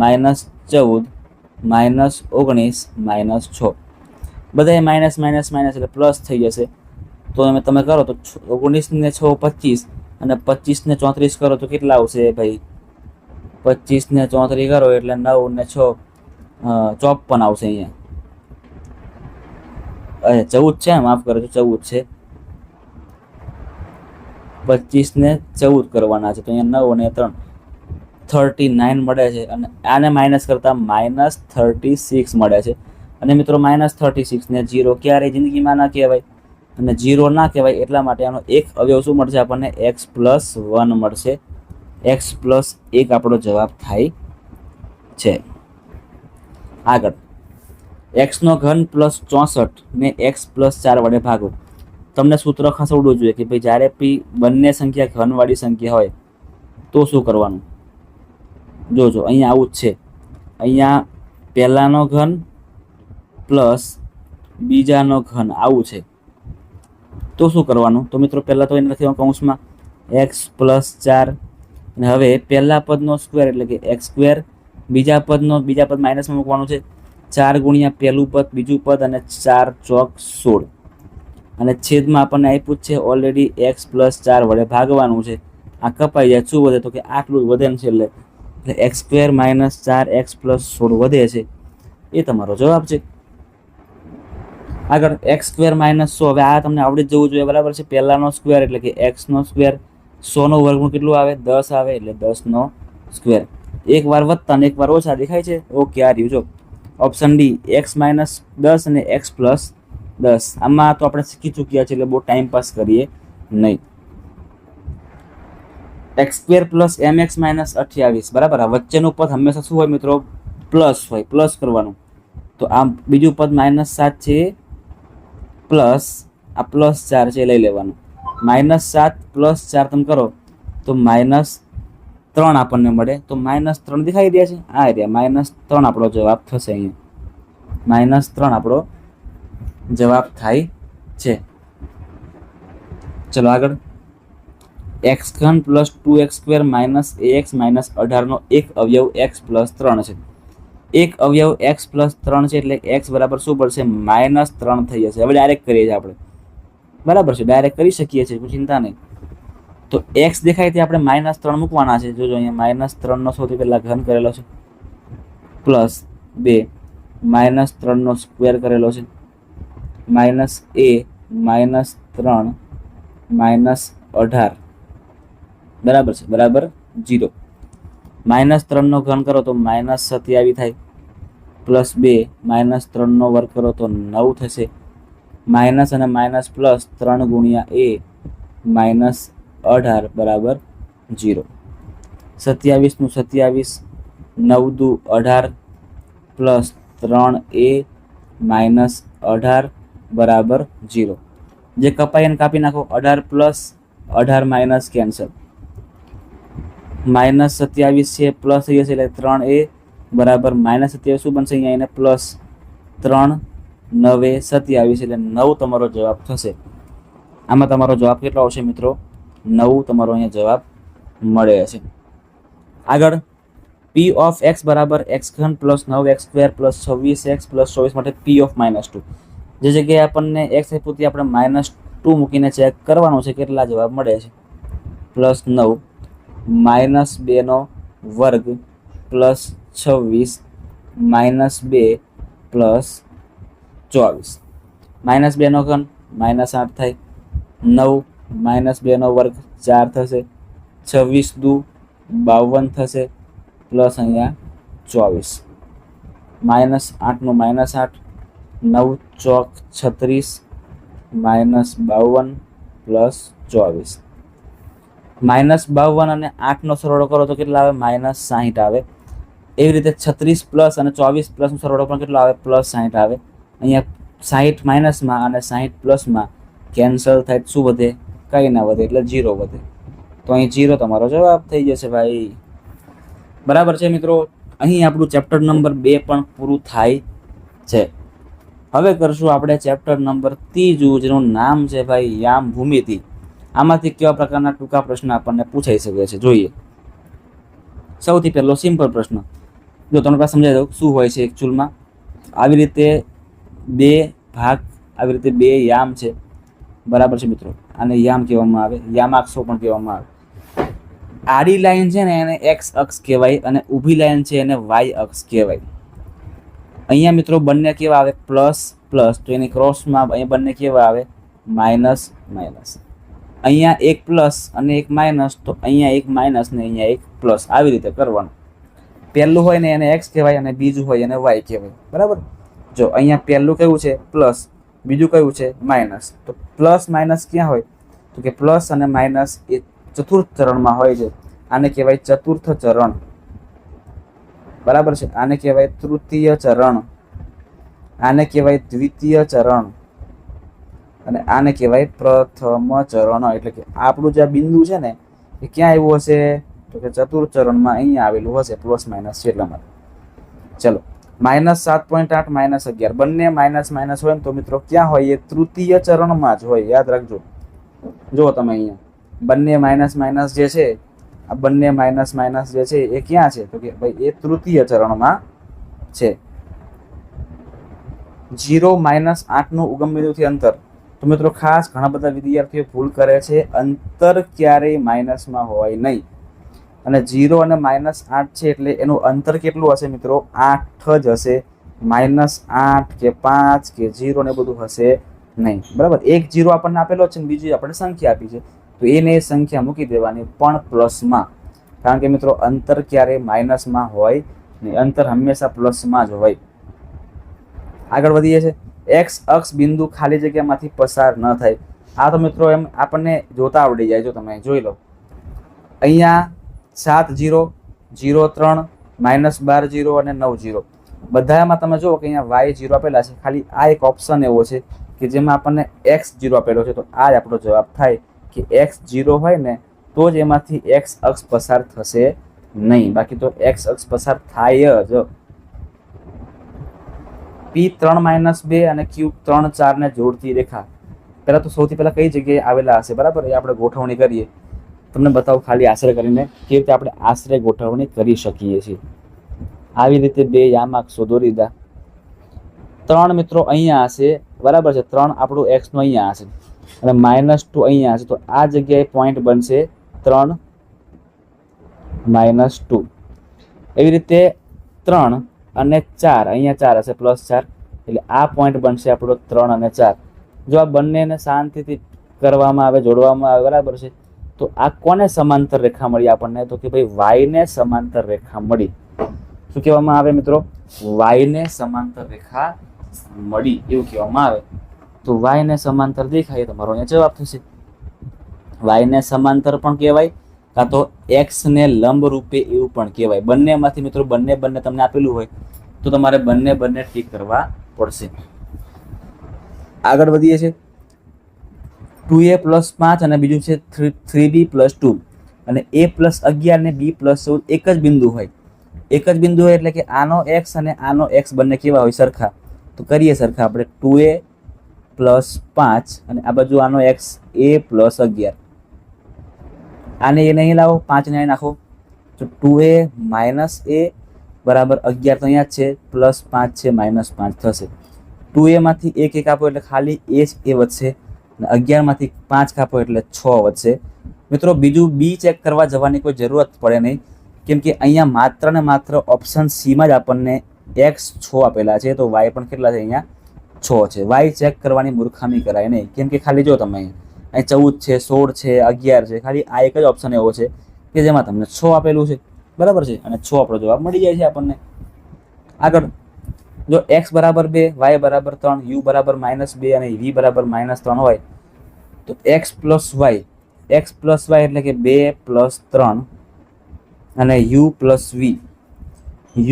માઇનસ 14 -19 -6 બધાએ માઇનસ માઇનસ માઇનસ એટલે પ્લસ થઈ જશે. તો તમે કરો તો 19 ને 6 25 અને 25 ને 34 કરો તો કેટલા આવશે ભાઈ? 25 ને 34 કરો એટલે 9 ને 6 54 આવશે. અહીંયા 14 છે, માફ કરજો 14 છે. 25 ને 14 કરવાના છે તો અહીંયા 9 અને 3 39 મળે છે. અને આને માઇનસ કરતા -36 મળે છે. અને મિત્રો -36 ને 0 ક્યારેય જિંદગીમાં ના કહેવાય, અને 0 ના કહેવાય એટલા માટે આનો એક અવયવ શું મળશે આપણને? x+1 મળશે. x+1 આપણો જવાબ થાય છે. આગળ x નો ઘન +64 ને x+4 વડે ભાગો. તમને સૂત્ર ખસવડવું જોઈએ કે ભાઈ જ્યારે બંને સંખ્યા ઘનવાળી સંખ્યા હોય તો શું કરવાનું. જોજો અહીંયા આવું જ છે. અહીંયા પહેલાનો ઘન પ્લસ બીજાનો ઘન આવું છે તો શું કરવાનું? તો મિત્રો પહેલાં તો એને લખી કૌંસમાં x+4 અને હવે પહેલા પદનો સ્ક્વેર એટલે કે x², બીજા પદ માઇનસમાં મૂકવાનું છે. 4 ગુણ્યા પહેલું પદ બીજું પદ અને 4 ચોક 16 અને છેદમાં આપણને આપ્યું જ છે ઓલરેડી x+4 વડે ભાગવાનું છે. આ કપાઈ જાય શું વધે? તો કે આટલું વધે છે એટલે x² - 4x+16 વધે છે. એ તમારો જવાબ છે. આગળ x² - 100. હવે આ તમને આવડી જ જવું જોઈએ, બરાબર છે. પહેલાનો સ્ક્વેર એટલે કે x નો સ્ક્વેર, 100 નો વર્ગમૂળ કેટલું આવે? 10 આવે એટલે 10 નો સ્ક્વેર. એક વાર વધતા ને એક વાર ઓછા દેખાય છે. ઓકે, આ રહ્યું જો ઓપ્શન ડી x - 10 અને x+10. આમાં તો આપણે શીખી ચૂક્યા છીએ એટલે બહુ ટાઈમ પાસ કરીએ નહીં. x² + mx - 28 બરાબર. આ વચ્ચેનું પદ હંમેશા શું હોય મિત્રો? પ્લસ હોય, પ્લસ કરવાનું. તો આ બીજું પદ -7 છે પ્લસ આ +4 છે લઈ લેવાનું. -7 + 4 તમે કરો તો -3 આપણને મળે. તો -3 દેખાઈ રહ્યા છે, આ રહ્યા -3 આપણો જવાબ થશે. અહીંયા -3 આપણો જવાબ થાય છે. ચલો આગળ x³ + 2x² - ax - 18 નો એક અવયવ x+3 છે. એક અવયવ x+3 છે એટલે x બરાબર શું પડશે? -3 થઈ જશે. હવે ડાયરેક્ટ કરીએ છીએ આપણે, બરાબર છે, ડાયરેક્ટ કરી શકીએ છીએ, કોઈ ચિંતા નહીં. તો x દેખાય તે આપણે -3 મૂકવાના છે. જોજો અહીંયા -3 નો સૌથી પહેલા ઘન કરેલો છે, +2 -3 નો સ્ક્વેર કરેલો છે, -a -3 -18 બરાબર છે, બરાબર 0. -3 નો ઘન કરો તો -27 થાય, +2 -3 નો વર્ગ કરો તો 9 થશે. માઇનસ અને માઇનસ પ્લસ 3 ગુણ્યા a -18 બરાબર 0. 27 નું 27, 9 દુ 18 પ્લસ 3a -18 બરાબર 0. જે કપાઈ અને કાપી નાખો. 18 પ્લસ 18 માઇનસ કેન્સલ. -27 છે પ્લસ થઈ જશે એટલે 3a બરાબર -27 શું બનશે? અહીંયા એને પ્લસ 3 9 27 એટલે 9 તમારો જવાબ થશે. આમાં તમારો જવાબ કેટલો આવશે મિત્રો? 9 તમારો અહીંયા જવાબ મળે છે. આગળ p ઓફ x બરાબર x³ + 9x² + 26x + 24 માટે p ઓફ -2. જે જગ્યાએ આપણને x આપ્યું તે આપણે -2 મૂકીને ચેક કરવાનું છે કેટલા જવાબ મળે છે. +9 -2 નો વર્ગ +26 -2 + 24. -2 નો ઘન -8 થાય, 9 -2 નો વર્ગ 4 થશે, 26 દુ 52 થશે પ્લસ અહીંયા 24. -8 નો -8, 9 ચોક 36 -52 પ્લસ 24. -52 અને 8 નો સરવાળો કરો તો કેટલા આવે? -60 આવે. એવી રીતે 36 પ્લસ અને 24 પ્લસનો સરવાળો પણ કેટલો આવે? +60 આવે. અહીંયા 60 માઇનસમાં અને 60 પ્લસમાં કેન્સલ થાય, શું વધે? કંઈ ના વધે, એટલે 0 વધે. તો અહીં 0 તમારો જવાબ થઈ જશે ભાઈ. બરાબર છે મિત્રો. અહીં આપણું ચેપ્ટર નંબર 2 પણ પૂરું થાય છે. હવે કરશું આપણે ચેપ્ટર નંબર 3, જેનું નામ છે ભાઈ યામ ભૂમિતિ. આમાંથી કેવા પ્રકારના ટૂંકા પ્રશ્ન આપણને પૂછાઈ શકે છે જોઈએ. સૌથી પહેલો સિમ્પલ પ્રશ્ન, જો તમને પાસે સમજાવી દઉં શું હોય છે એકચ્યુઅલમાં. આવી રીતે બે ભાગ, આવી રીતે બે યામ છે, બરાબર છે મિત્રો. આને યામ કહેવામાં આવે, યામાક્ષો પણ કહેવામાં આવે. આડી લાઈન છે ને એને એક્સ અક્ષ કહેવાય અને ઊભી લાઈન છે એને વાય અક્ષ કહેવાય. અહીંયા મિત્રો બંને કેવા આવે? પ્લસ પ્લસ, તો એની ક્રોસમાં અહીંયા બંને કેવા આવે? Minus minus. અહીંયા એક પ્લસ અને એક માઇનસ, તો અહીંયા એક માઇનસ ને અહીંયા એક પ્લસ, આવી રીતે કરવાનું. પહેલું હોય ને એને એક્સ કહેવાય અને બીજું હોય એને વાય કહેવાય, બરાબર. જો અહીંયા પહેલું કયું છે? પ્લસ, બીજું કયું છે? માઇનસ. તો પ્લસ માઇનસ ક્યાં હોય? તો કે પ્લસ અને માઇનસ એ ચતુર્થ ચરણમાં હોય છે. આને કહેવાય ચતુર્થ ચરણ, બરાબર છે. આને કહેવાય તૃતીય ચરણ, આને કહેવાય દ્વિતીય ચરણ અને આને કહેવાય પ્રથમ ચરણ. એટલે કે આપણું જે બિંદુ છે ને એ ક્યાં આવ્યું હશે? તો કે ચતુર્થ ચરણમાં અહીંયા આવેલું હશે, પ્લસ માઇનસ છે એટલા માટે. ચલો, -7.8 -11 બંને માઇનસ માઇનસ હોય ને તો મિત્રો ક્યાં હોય? એ તૃતીય ચરણમાં જ હોય, યાદ રાખજો. જુઓ તમે અહીંયા બંને માઇનસ માઇનસ જે છે, આ બંને માઇનસ માઇનસ જે છે એ ક્યાં છે? તો કે ભાઈ એ તૃતીય ચરણમાં છે. 0 -8 નું ઉગમ બિંદુથી અંતર. તો મિત્રો ખાસ ઘણા બધા વિદ્યાર્થીઓ ભૂલ કરે છે, અંતર ક્યારેય માઇનસમાં હોય નહીં. અને 0 અને -8 છે એટલે એનું અંતર કેટલું હશે મિત્રો? 8 જ હશે. -8 કે 5 કે 0 ને બધું હશે નહીં, બરાબર. એક 0 આપણને આપેલો છે ને બીજી આપણે સંખ્યા આપી છે, તો એને સંખ્યા મૂકી દેવાની, પણ પ્લસમાં. કારણ કે મિત્રો અંતર ક્યારેય માઇનસમાં હોય નહીં, અંતર હંમેશા પ્લસમાં જ હોય. આગળ વધીએ છીએ. એક્સ અક્ષ બિંદુ ખાલી જગ્યામાંથી પસાર ન થાય. આ તો મિત્રો એમ આપણને જોતા આવડી જાય. જો તમે જોઈ લો, અહીંયા 7 0 0 3 -12 0 અને 9 0 બધામાં તમે જુઓ કે અહીંયા વાય 0 આપેલા છે. ખાલી આ એક ઓપ્શન એવો છે કે જેમાં આપણને એક્સ 0 આપેલો છે, તો આ જ આપણો જવાબ થાય કે એક્સ 0 હોય ને તો જ એમાંથી એક્સ અક્ષ પસાર થશે નહીં, બાકી તો એક્સ અક્ષ પસાર થાય જ. P3 -2 અને Q3 4 ને જોડતી રેખા. પહેલા તો સૌથી પહેલા કઈ જગ્યાએ આવેલા હશે, બરાબર, એ આપણે ગોઠવણી કરીએ. તમને બતાવું ખાલી આશરે કરીને કેવી રીતે આપણે આશરે ગોઠવણી કરી શકીએ છીએ. આવી રીતે બે યામાક્ષો દોરી દા. 3 મિત્રો અહીંયા હશે, બરાબર છે. 3 આપણું એક્સ નો અહીંયા હશે અને -2 અહીંયા હશે, તો આ જગ્યાએ પોઈન્ટ બનશે 3 -2. એવી રીતે 3 અને 4 અહીંયા 4 હશે, +4, એટલે આ પોઈન્ટ બનશે આપણો 3 અને 4. જો આ બંનેને શાંતિથી કરવામાં આવે, જોડવામાં આવે, બરાબર છે, તો આ કોને સમાંતર રેખા મળી આપણને? તો કે ભાઈ વાય ને સમાંતર રેખા મળી. શું કહેવામાં આવે મિત્રો? વાય ને સમાંતર રેખા મળી એવું કહેવામાં આવે. તો વાય ને સમાંતર દેખાય તમારો અહીંયા જવાબ થશે. વાય ને સમાંતર પણ કહેવાય, કાં તો એક્સ ને લંબ રૂપે એવું પણ કહેવાય. બંનેમાંથી મિત્રો બંને તમને આપેલું હોય તો તમારે બંને ઠીક કરવા પડશે. આગળ વધીએ છીએ. 2a + 5 અને બીજું છે 3b + 2 અને a + 11 ને b + 14 એક જ બિંદુ હોય. એક જ બિંદુ હોય એટલે કે આનો એક્સ અને આનો એક્સ બંને કેવા હોય? સરખા. તો કરીએ સરખા આપણે. 2a + 5 અને આ બાજુ આનો એક્સ a + 11. આને એ નહીં લાવો, 5 ને અહીં નાખો, તો 2a - a બરાબર 11 તો અહીંયા જ છે, +5 છે, -5 થશે. 2a માંથી 1 આપો એટલે ખાલી a વધશે અને 11 માંથી 5 કાપો એટલે 6 વધશે. મિત્રો બીજું બી ચેક કરવા જવાની કોઈ જરૂરત પડે નહીં, કેમ કે અહીંયા માત્ર ને માત્ર ઓપ્શન સીમાં જ આપણને એક્સ 6 આપેલા છે, તો વાય પણ કેટલા છે? અહીંયા 6 છે. વાય ચેક કરવાની મૂર્ખામી કરાય નહીં, કેમ કે ખાલી જો તમે અહીં 14 છે, 16 છે, 11 છે, ખાલી આ એક જ ઓપ્શન એવો છે કે જેમાં તમને 6 આપેલું છે, બરાબર છે, અને 6 આપણો જવાબ મળી જાય છે આપણને. આગળ જો x = 2, y = 3, u = -2 અને v = -3 હોય તો x + y એટલે કે 2 + 3 અને u + v.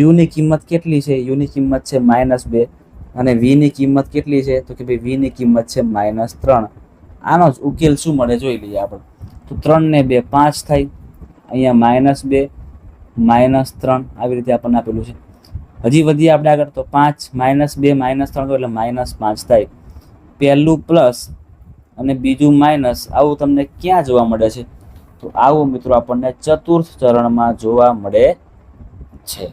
u ની કિંમત કેટલી છે? u ની કિંમત છે -2 અને v ની કિંમત કેટલી છે? તો કે ભાઈ v ની કિંમત છે -3. આનો જ ઉકેલ શું મળે જોઈ લઈએ આપણે. તો 3 ને 2 5 થાય, અહીંયા -2 -3 આવી રીતે આપણને આપેલું છે. હજી વધીએ આપણે આગળ. તો 5 - 2 - 3 એટલે -5 થાય. પહેલું પ્લસ અને બીજું માઇનસ, આવું તમને ક્યાં જોવા મળે છે? તો આવું મિત્રો આપણને ચતુર્થ ચરણમાં જોવા મળે છે.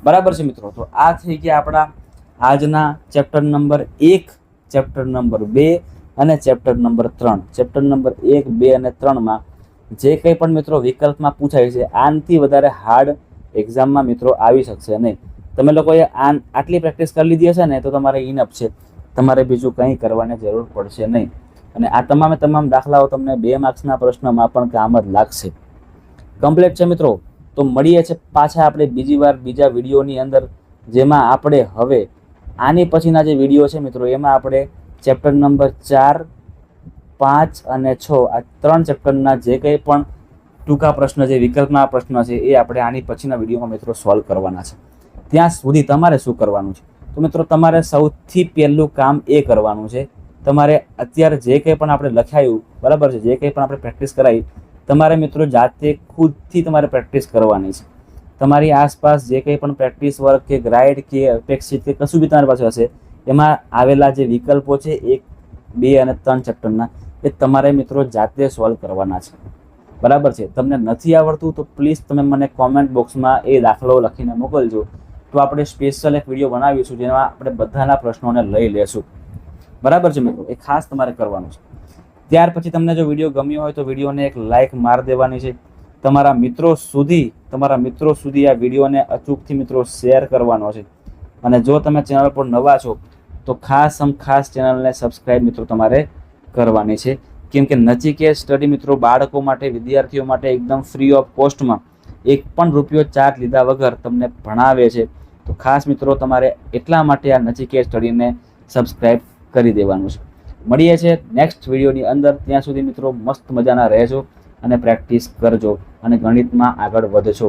બરાબર છે મિત્રો. તો આ થઈ ગયા આપણા આજના ચેપ્ટર નંબર 1, ચેપ્ટર નંબર 2 અને ચેપ્ટર નંબર 3. ચેપ્ટર નંબર 1, 2 અને 3માં જે કંઈ પણ મિત્રો વિકલ્પમાં પૂછાય છે આનાથી વધારે હાર્ડ એક્ઝામમાં મિત્રો આવી શકશે નહીં. તમે લોકોએ આટલી પ્રેક્ટિસ કરી લીધી હશે ને તો તમારે ઇનફ છે, તમારે બીજું કંઈ કરવાની જરૂર પડશે નહીં. અને આ તમામ દાખલાઓ તમને 2 માર્ક્સના પ્રશ્નમાં પણ કામ જ લાગશે. કમ્પ્લીટ છે મિત્રો. તો મળીએ છે પાછા આપણે બીજા વિડીયોની અંદર, જેમાં આપણે હવે આની પછીના જે વિડીયો છે મિત્રો એમાં આપણે ચેપ્ટર નંબર 4, 5 અને 6 આ 3 ચેપ્ટરના જે કંઈ પણ ટૂંકા પ્રશ્ન જે વિકલ્પના પ્રશ્ન છે એ આપણે આની પછીના વિડીયોમાં મિત્રો સોલ્વ કરવાના છે. ત્યાં સુધી તમારે શું કરવાનું છે? તો મિત્રો તમારે સૌથી પહેલું કામ એ કરવાનું છે, તમારે અત્યારે જે કંઈ પણ આપણે લખાયું બરાબર છે, જે કંઈ પણ આપણે પ્રેક્ટિસ કરાવી, તમારે મિત્રો જાતે ખુદથી તમારે પ્રેક્ટિસ કરવાની છે. તમારી આસપાસ જે કંઈ પણ પ્રેક્ટિસ વર્ક કે ગ્રાઇડ કે અપેક્ષિત કે કશું બી તમારી પાસે હશે એમાં આવેલા જે વિકલ્પો છે 1, 2 અને 3 ચેપ્ટરના એ તમારે મિત્રો જાતે સોલ્વ કરવાના છે. બરાબર છે. તમને નથી આવડતું તો પ્લીઝ તમે મને કોમેન્ટ બોક્સમાં એ દાખલો લખીને મોકલજો, તો આપણે સ્પેશિયલ એક વિડીયો બનાવીશું જેમાં આપણે બધાના પ્રશ્નોને લઈ લેશું. બરાબર છે મિત્રો, એ ખાસ તમારે કરવાનું છે. ત્યાર પછી તમને જો વિડીયો ગમ્યો હોય તો વિડીયોને એક લાઇક મારી દેવાની છે. તમારા મિત્રો સુધી આ વિડીયોને અચૂકથી મિત્રો શેર કરવાનો છે. અને જો તમે ચેનલ પર નવા છો તો ખાસ ચેનલને સબસ્ક્રાઇબ મિત્રો તમારે કરવાની છે. કેમ કે નચિકેત સ્ટડી મિત્રો બાળકો માટે, વિદ્યાર્થીઓ માટે એકદમ ફ્રી ઓફ કોસ્ટમાં 1 પણ રૂપિયો ચાર્જ લીધા વગર તમને ભણાવે છે. તો ખાસ મિત્રો તમારે એટલા માટે આ નચિકેત સ્ટડીને સબસ્ક્રાઇબ કરી દેવાનું છે. મળીએ છે નેક્સ્ટ વિડીયોની અંદર. ત્યાં સુધી મિત્રો મસ્ત મજાના રહેજો અને પ્રેક્ટિસ કરજો અને ગણિતમાં આગળ વધજો.